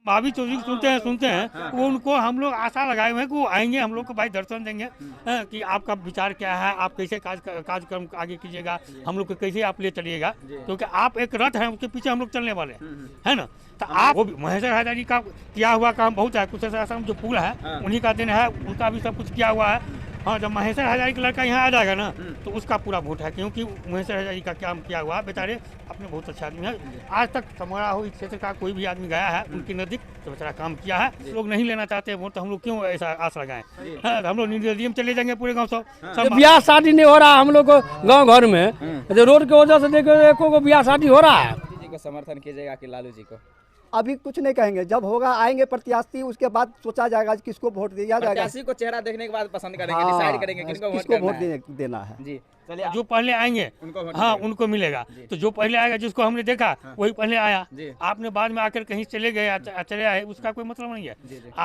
भाभी चौधरी को सुनते हैं वो उनको हम लोग आशा लगाए हुए हैं कि वो आएंगे, हम लोग को भाई दर्शन देंगे कि आपका विचार क्या है, आप कैसे कार्यक्रम आगे कीजिएगा, हम लोग को कैसे आप ले चलिएगा, क्योंकि आप एक रथ है, उसके पीछे हम लोग चलने वाले हैं, है ना। तो आप वो महेश्वर हजारी का किया हुआ काम बहुत है, कुछ आश्रम जो पुल है उन्हीं का दिन है, उनका भी सब कुछ किया हुआ है। हाँ, जब महेश्वर हजारी का लड़का यहाँ आ जाएगा ना तो उसका पूरा वोट है, क्योंकि महेश्वर हजारी का काम किया हुआ है, बेचारे अपने बहुत अच्छे आदमी है। आज तक समोरा हो इस क्षेत्र का कोई भी आदमी गया है उनके नजदीक तो बेचारा काम किया है। लोग नहीं लेना चाहते वोट, तो हम लोग क्यों ऐसा आस लगाएं। हम लोग निर्दलीय में चले जाएंगे पूरे गाँव सब। ब्याह शादी नहीं हो रहा हम लोग को गाँव घर में, रोड की वजह से देखो ब्याह शादी हो रहा है। जी को समर्थन कीजिएगा कि लालू जी को? अभी कुछ नहीं कहेंगे, जब होगा आएंगे प्रत्याशी, उसके बाद सोचा जाएगा किसको वोट दिया जाएगा। प्रत्याशी को चेहरा देखने के बाद पसंद करेंगे, डिसाइड करेंगे किसको वोट देना है। जी चलिए, जो पहले आएंगे हाँ उनको मिलेगा। तो जो पहले आएगा जिसको हमने देखा वही पहले आया, आपने बाद में आकर कहीं चले गए चले आए, उसका कोई मतलब नहीं है।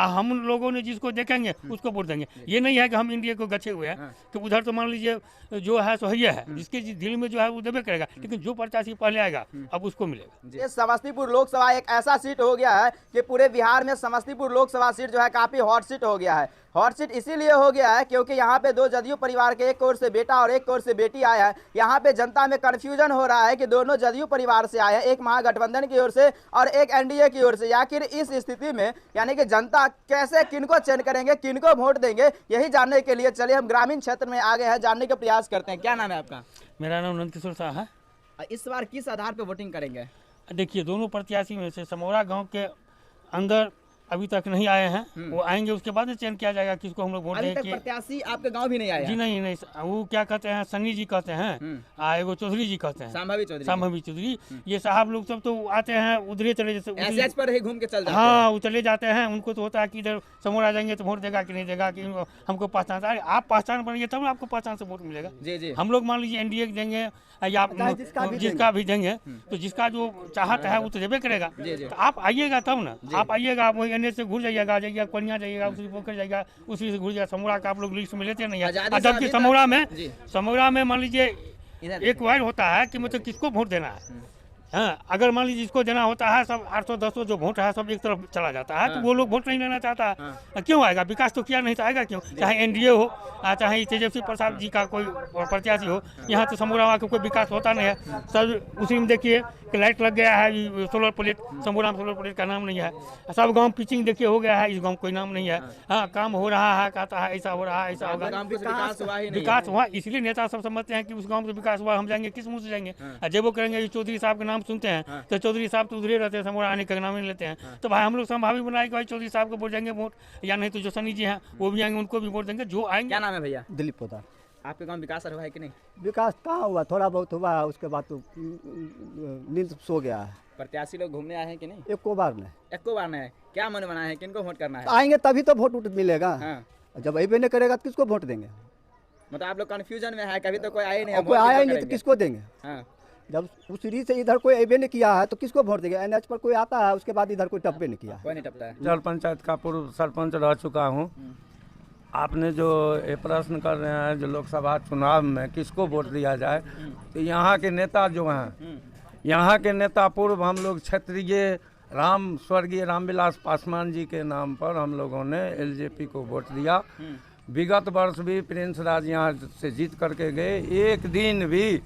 हम लोगों ने जिसको देखेंगे उसको वोट देंगे। ये नहीं है कि हम इंडिया को गच्छे हुए हैं कि उधर तो मान लीजिए जो है सो है, जिसके दिल में जो है वो देवे करेगा, लेकिन जो प्रत्याशी पहले आएगा अब उसको मिलेगा। ये समस्तीपुर लोकसभा एक ऐसा सीट हो गया है कि पूरे बिहार में समस्तीपुर लोकसभा सीट जो है काफी हॉट सीट हो गया है। हॉट सीट इसीलिए हो गया है क्योंकि यहाँ पे दो जदयू परिवार के, एक ओर से बेटा और एक ओर से बेटी आया है। यहाँ पे जनता में कंफ्यूजन हो रहा है कि दोनों जदयू परिवार से आए हैं, एक महागठबंधन की ओर से और एक एनडीए की ओर से। आखिर इस स्थिति में यानी कि जनता कैसे किनको चयन करेंगे, किनको वोट देंगे, यही जानने के लिए चलिए हम ग्रामीण क्षेत्र में आगे हैं, जानने का प्रयास करते हैं। क्या नाम है आपका? मेरा नाम नंदकिशोर शाह है। इस बार किस आधार पर वोटिंग करेंगे? देखिए, दोनों प्रत्याशी में से समोरा गांव के अंदर अभी तक नहीं आए हैं, वो आएंगे उसके बाद चयन किया जाएगा किसको हम लोग वोट देंगे। प्रत्याशी आपके गांव भी नहीं आया? जी नहीं, वो क्या कहते हैं, सन्नी जी कहते हैं, एगो चौधरी जी कहते हैं, संभावी चौधरी। ये साहब लोग सब तो आते हैं उधरे चले, जैसे पर ही घूम के चल जाते हैं। हाँ, वो चले जाते हैं। उनको तो होता है कि इधर समोरा जाएंगे तो वोट देगा कि नहीं देगा, कि हमको पहचान। अरे आप पहचान बनेंगे तब आपको पहचान से वोट मिलेगा। जी। हम लोग मान लीजिए एनडीए देंगे या जिसका भी देंगे, तो जिसका जो चाहत है वो तो देवे करेगा। तो आप आइएगा तब ना, आप आइएगा, वही एनए से घुर जाइएगा, जाइएगा कोनिया जाइएगा, उसी पोखर जाइएगा, उसी से घुर जाएगा। समोरा का आप लोग लिस्ट में लेते नहीं है, जबकि समोरा में मान लीजिए एक वायर होता है कि मतलब किसको वोट देना है। हाँ, अगर मान लीजिए जिसको देना होता है सब 800-1000 जो वोट है सब एक तरफ चला जाता है, तो वो लोग वोट नहीं लेना चाहता है। क्यों आएगा? विकास तो किया नहीं तो आएगा क्यों? चाहे एनडीए हो, चाहे तेजस्वी प्रसाद जी का कोई प्रत्याशी हो, यहाँ तो समोरा का कोई विकास होता नहीं है। सब उसी में देखिए कि लाइट लग गया है, सोलर प्लेट, समोरा में सोलर प्लेट का नाम नहीं है। सब गाँव पिचिंग देखिए हो गया है, इस गाँव कोई नाम नहीं है। हाँ, काम हो रहा है, कहता है ऐसा हो रहा है, ऐसा होगा। विकास हुआ इसलिए नेता सब समझते हैं कि उस गाँव से विकास हुआ, हम जाएंगे किस मुँह से जाएंगे। जब वो करेंगे चौधरी साहब का नाम सुनते हैं तो चौधरी साहब तो उधरे रहते हैं, समोरा आने का नाम नहीं लेते हैं। तो भाई हम लोग संभावी बनाए कि भाई चौधरी साहब को वोट देंगे वोट, या नहीं तो जो सनी जी हैं वो भी आएंगे, उनको भी वोट देंगे जो आएंगे। क्या नाम है भैया? दिलीप पोदार। आपके गांव विकास हुआ है कि नहीं? विकास कहाँ हुआ, थोड़ा बहुत हुआ है, उसके बाद तो नींद सो गया है। प्रत्याशी लोग घूमने आए हैं कि नहीं? एको बार नहीं। क्या मन बना है, किनको वोट करना है? आएंगे तभी तो वोट मिलेगा। जब अबे नहीं करेगा तो किसको वोट देंगे? मतलब आप लोग कंफ्यूजन में है, कभी तो कोई आया नहीं, कोई आया नहीं तो किसको देंगे? जब उसी से इधर कोई अबे नहीं किया है तो किसको वोट देंगे? एनएच पर कोई आता है, उसके बाद इधर कोई टप्पे नहीं किया, कोई नहीं टपता है। जल पंचायत का पूर्व सरपंच रह चुका हूँ। आपने जो ये प्रश्न कर रहे हैं जो लोकसभा चुनाव में किसको वोट दिया जाए, तो यहाँ के नेता जो हैं, यहाँ के नेता पूर्व हम लोग क्षेत्रीय स्वर्गीय रामविलास पासवान जी के नाम पर हम लोगों ने एलजेपी को वोट दिया। विगत वर्ष भी प्रिंस राज यहाँ से जीत करके गए, एक दिन भी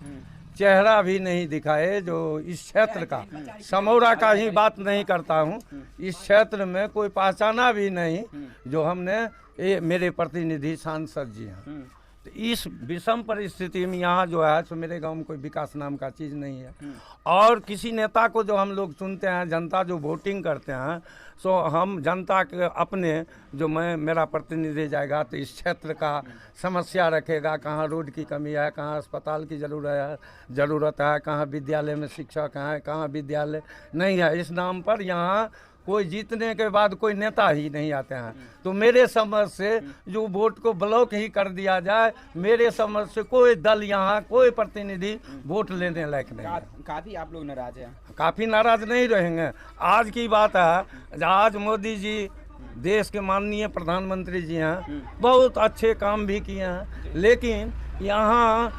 चेहरा भी नहीं दिखाए। जो इस क्षेत्र का, समोरा का ही बात नहीं करता हूँ, इस क्षेत्र में कोई पहचाना भी नहीं जो हमने, ये मेरे प्रतिनिधि सांसद जी हैं। तो इस विषम परिस्थिति में यहाँ जो है सो मेरे गांव में कोई विकास नाम का चीज़ नहीं है। और किसी नेता को जो हम लोग चुनते हैं, जनता जो वोटिंग करते हैं, सो हम जनता के अपने जो मेरा प्रतिनिधि जाएगा तो इस क्षेत्र का समस्या रखेगा, कहाँ रोड की कमी है, कहाँ अस्पताल की ज़रूरत है, कहाँ विद्यालय में शिक्षक हैं, कहाँ विद्यालय नहीं है। इस नाम पर यहाँ कोई जीतने के बाद कोई नेता ही नहीं आते हैं। तो मेरे समझ से जो वोट को ब्लॉक ही कर दिया जाए, मेरे समझ से कोई दल यहाँ, कोई प्रतिनिधि वोट लेने लायक नहीं है। काफी आप लोग नाराज हैं? काफी नाराज नहीं रहेंगे। आज की बात है, आज मोदी जी देश के माननीय प्रधानमंत्री जी हैं, बहुत अच्छे काम भी किए हैं, लेकिन यहाँ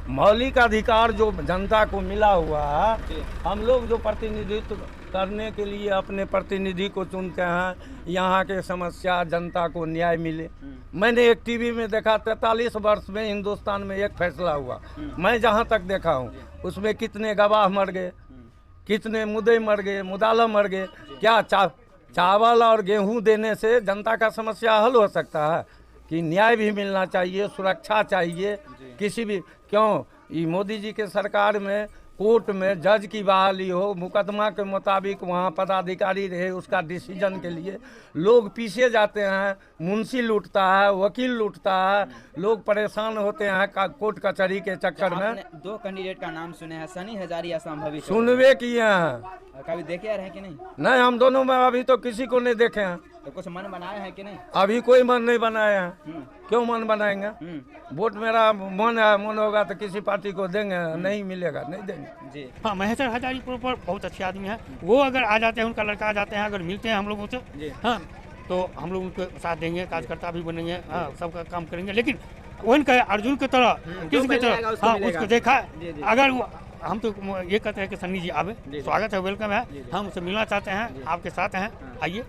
मौलिक अधिकार जो जनता को मिला हुआ है, हम लोग जो प्रतिनिधित्व करने के लिए अपने प्रतिनिधि को चुनते हैं, यहाँ के समस्या जनता को न्याय मिले। मैंने एक टीवी में देखा 43 वर्ष में हिंदुस्तान में एक फैसला हुआ, मैं जहाँ तक देखा हूँ उसमें कितने गवाह मर गए, कितने मुद्दे मर गए, मुदाला मर गए। क्या चावल और गेहूं देने से जनता का समस्या हल हो सकता है? कि न्याय भी मिलना चाहिए, सुरक्षा चाहिए किसी भी। क्यों ये मोदी जी के सरकार में कोर्ट में जज की बहाली हो, मुकदमा के मुताबिक वहाँ पदाधिकारी रहे, उसका डिसीजन के लिए लोग पीछे जाते हैं, मुंशी लूटता है, वकील लूटता है, लोग परेशान होते हैं कोर्ट कचहरी के चक्कर में। आपने दो कैंडिडेट का नाम सुने हैं, सनी हजारी या संभवी सुनवे किए हैं, कभी देखे रहे कि नहीं? नहीं हम दोनों में अभी तो किसी को नहीं देखे हैं। तो कुछ मन बनाए हैं कि नहीं? अभी कोई मन नहीं बनाया है। क्यों मन बनाएंगे? वोट मेरा मन है, मन होगा तो किसी पार्टी को देंगे, नहीं मिलेगा नहीं देंगे जी। हाँ, महेश्वर हजारी पर बहुत अच्छे आदमी हैं, वो अगर आ जाते हैं, उनका लड़का आ जाते हैं, अगर मिलते हैं हम लोगों से, हाँ तो हम लोग उनके साथ देंगे, कार्यकर्ता भी बनेंगे, हाँ सबका काम करेंगे। लेकिन वन का अर्जुन की तरह किसी की तरह, हाँ उसको देखा, अगर हम तो ये कहते हैं कि सन्नी जी आवे, स्वागत है, वेलकम है, हम उससे मिलना चाहते हैं, आपके साथ हैं, आइए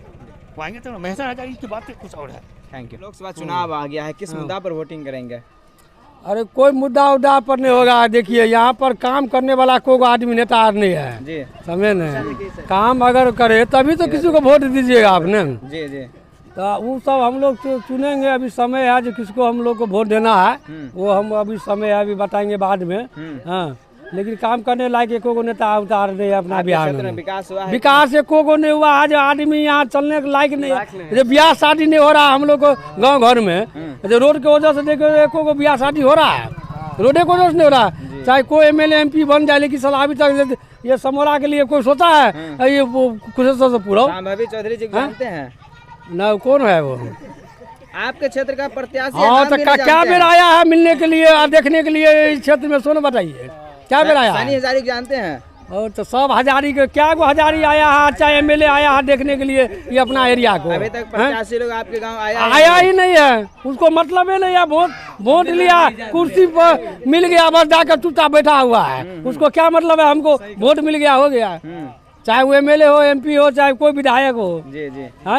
वो आएंगे। तो महेश्वर हजारी की बात कुछ और है। Thank you. लोकसभा चुनाव आ गया है, किस मुद्दा पर वोटिंग करेंगे? अरे कोई मुद्दा उद्दा पर नहीं होगा। देखिए यहाँ पर काम करने वाला कोई आदमी नेता नहीं है जी, समझे न? काम अगर करे तभी तो किसी को वोट दीजिएगा आपने। जी जी। तो वो सब हम लोग चुनेंगे, अभी समय है जो किसको हम लोग को वोट देना है, वो हम अभी समय है, अभी बताएंगे बाद में। हाँ लेकिन काम करने लायक एको को नेता उतार नहीं है अपना बिहार में। विकास हुआ है? विकास एको को नहीं हुआ। आज आदमी यहाँ चलने के लायक नहीं है। जो ब्याह शादी नहीं हो रहा हम लोग को गांव घर में, जो रोड के वजह से देखो एको को ब्याह शादी हो रहा है, रोडे की वजह से नहीं हो रहा है। चाहे कोई एमएलए एमपी बन जाए, लेकिन साला अभी तक ये समोरा के लिए कोई सोचा है? ये कुछ से पूरा संभवी चौधरी जी जानते हैं ना? कौन है वो? आपके क्षेत्र का प्रत्याशी? हाँ तो क्या बेर आया है मिलने के लिए और देखने के लिए इस क्षेत्र में? सोना बताइए क्या बेर आया? सनी हजारी जानते हैं? और तो सब हजारी के क्या को हजारी आया है, चाहे एमएलए आया है देखने के लिए ये अपना एरिया को। अभी तक प्रत्याशी लोग आपके गांव आया ही नहीं है, उसको मतलब ही नहीं है। वोट लिया, कुर्सी पर मिल गया, बस जाकर चुपचाप बैठा हुआ है। उसको क्या मतलब है? हमको वोट मिल गया हो गया, चाहे वो एमएलए हो, एमपी हो, चाहे कोई विधायक हो। जी जी। है